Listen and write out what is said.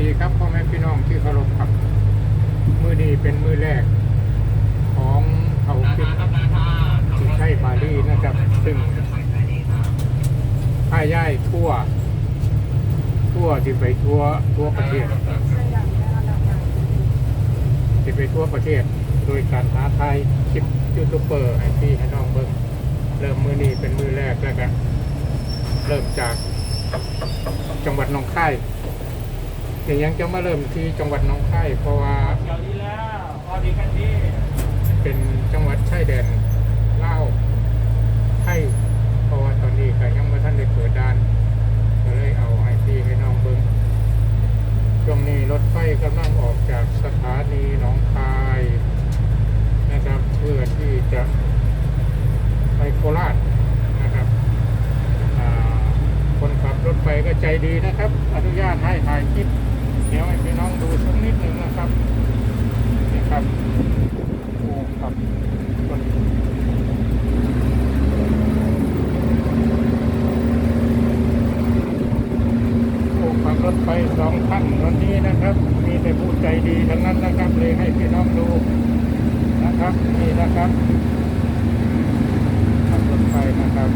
ดีครับพ่อแม่พี่น้องที่เคารพครับมื้อนี้เป็นมื้อแรกของเขาปิดที่ใช่บาลีนะครับ ซึ่งผ้าย่ายทั่วที่ไปทั่วประเทศที่ไปทั่วประเทศ โดยการท้าทายคลิปยูทูบเบอร์ให้พี่ให้น้องเบิ่งเริ่มมื้อนี้เป็นมื้อแรกแล้วกันเริ่มจากจังหวัดหนองคายยังจะมาเริ่มที่จังหวัดหนองคายเพราะว่าเดี๋ยวนี้แล้วพอดีกันดีเป็นจังหวัดชายแดนลาวไทยเพราะว่าตอนนี้ก็ยังไม่ทันได้เปิดด่านก็เลยเอาให้พี่ให้น้องเบิ่งช่วงนี้รถไฟกำลังออกจากสถานีหนองคายนะครับเพื่อที่จะไปโคราชนะครับคนขับรถไฟก็ใจดีนะครับอนุญาตให้ถ่ายคลิปเดี๋ยวให้พี่น้องดูสักนิดหนึ่งนะครับนี่ครับโอ้ครับโอ้ขับรถไฟ2 ท่านวันนี้นะครับมีแต่ผู้ใจดีทั้งนั้นนะครับเลยให้พี่น้องดูนะครับนี่นะครับขับรถไฟนะครับ